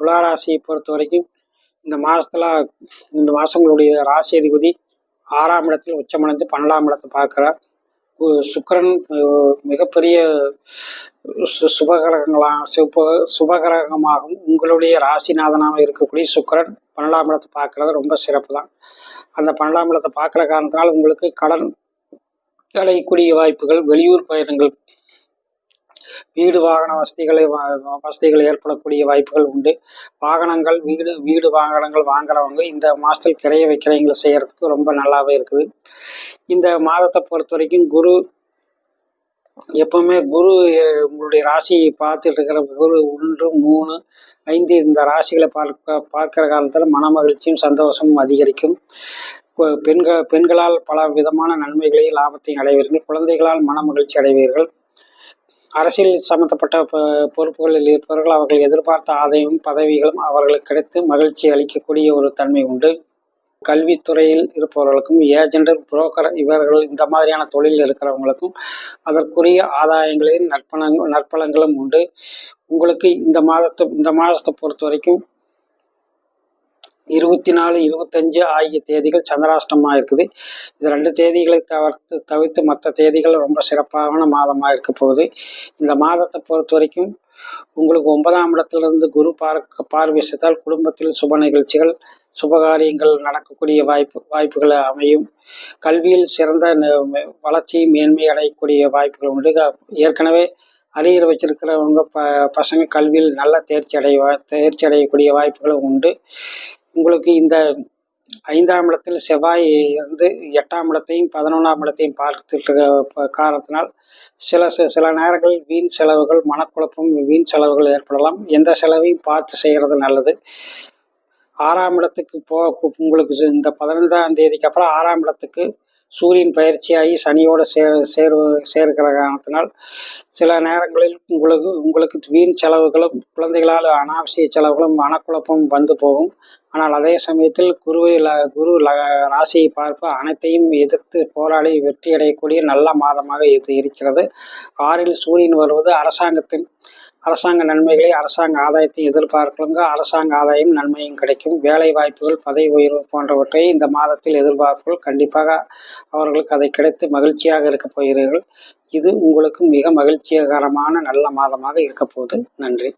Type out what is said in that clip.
துலா ராசியை பொறுத்த வரைக்கும் இந்த மாதத்தில் இந்த மாதங்களுடைய ராசி அதிபதி 6ஆம் இடத்தில் உச்சமடைந்து 12ஆம் இடத்தை பார்க்கிறார். சுக்கிரன் மிகப்பெரிய சுபகிரகமாகும். உங்களுடைய ராசிநாதனாக இருக்கக்கூடிய சுக்கிரன் 12ஆம் இடத்தை பார்க்கறது ரொம்ப சிறப்பு தான். அந்த 12ஆம் இடத்தை பார்க்குற காரணத்தினால் உங்களுக்கு கடன் அடையக்கூடிய வாய்ப்புகள், வெளியூர் பயணங்கள், வீடு வாகன வசதிகள் ஏற்படக்கூடிய வாய்ப்புகள் உண்டு. வாகனங்கள் வீடு வாகனங்கள் வாங்குறவங்க இந்த மாதத்தில் கிரைய வைக்கிறவங்களை செய்கிறதுக்கு ரொம்ப நல்லாவே இருக்குது. இந்த மாதத்தை பொறுத்த வரைக்கும் குரு எப்பவுமே உங்களுடைய ராசியை பார்த்துட்டு இருக்கிற குரு 1, 3, 5 இந்த ராசிகளை பார்க்கிற காலத்தில் மன மகிழ்ச்சியும் சந்தோஷமும் அதிகரிக்கும். பெண்களால் பல விதமான நன்மைகளையும் லாபத்தையும் அடைவீர்கள். குழந்தைகளால் மன மகிழ்ச்சி அடைவீர்கள். அரசியல் சம்பந்தப்பட்ட பொறுப்புகளில் இருப்பவர்கள் அவர்கள் எதிர்பார்த்த ஆதாயமும் பதவிகளும் அவர்களுக்கு கிடைத்து மகிழ்ச்சி அளிக்கக்கூடிய ஒரு தன்மை உண்டு. கல்வித்துறையில் இருப்பவர்களுக்கும், ஏஜென்ட், புரோக்கர் இவர்கள் இந்த மாதிரியான தொழில் இருக்கிறவங்களுக்கும் அதற்குரிய ஆதாயங்களையும் நற்பலங்களும் உண்டு. உங்களுக்கு இந்த மாதத்தை பொறுத்த வரைக்கும் 24, 25 ஆகிய தேதிகள் சந்திராஷ்டமாக இருக்குது. இது 2 தேதிகளை தவிர்த்து மற்ற தேதிகள் ரொம்ப சிறப்பான மாதமாக இருக்க போகுது. இந்த மாதத்தை பொறுத்த வரைக்கும் உங்களுக்கு 9ஆம் இடத்திலிருந்து குரு பார்வைத்தால் குடும்பத்தில் சுப நிகழ்ச்சிகள், சுபகாரியங்கள் நடக்கக்கூடிய வாய்ப்புகள் அமையும். கல்வியில் சிறந்த வளர்ச்சியும் மேன்மை அடையக்கூடிய வாய்ப்புகள் உண்டு. ஏற்கனவே அரியர் வச்சிருக்கிறவங்க பசங்க கல்வியில் நல்ல தேர்ச்சி அடையக்கூடிய வாய்ப்புகளும் உண்டு. உங்களுக்கு இந்த 5ஆம் இடத்தில் செவ்வாய் இருந்து 8ஆம் இடத்தையும் 11ஆம் இடத்தையும் பார்த்துட்டு காரணத்தினால் சில நேரங்களில் வீண் செலவுகள், மனக்குழப்பம், வீண் செலவுகள் ஏற்படலாம். எந்த செலவையும் பார்த்து செய்கிறது நல்லது. 6ஆம் இடத்துக்கு உங்களுக்கு இந்த 15ஆம் தேதிக்கு அப்புறம் 6ஆம் இடத்துக்கு சூரியன் பயிற்சியாகி சனியோடு சேர்க்கிற காரணத்தினால் சில நேரங்களில் உங்களுக்கு வீண் செலவுகளும், குழந்தைகளால் அனாவசிய செலவுகளும், மனக்குழப்பம் வந்து போகும். ஆனால் அதே சமயத்தில் குரு ராசியை பார்ப்ப அனைத்தையும் எதிர்த்து போராடி வெற்றி அடையக்கூடிய நல்ல மாதமாக இது இருக்கிறது. 6இல் சூரியன் வருவது அரசாங்க நன்மைகளை, அரசாங்க ஆதாயத்தை எதிர்பார்க்கிறவங்க அரசாங்க ஆதாயம் நன்மையும் கிடைக்கும். வேலை வாய்ப்புகள், பதவி உயர்வு போன்றவற்றை இந்த மாதத்தில் எதிர்பார்ப்புகள் கண்டிப்பாக அவர்களுக்கு அதை கிடைத்து மகிழ்ச்சியாக இருக்கப் போகிறீர்கள். இது உங்களுக்கு மிக மகிழ்ச்சிகரமான நல்ல மாதமாக இருக்க போகுது. நன்றி.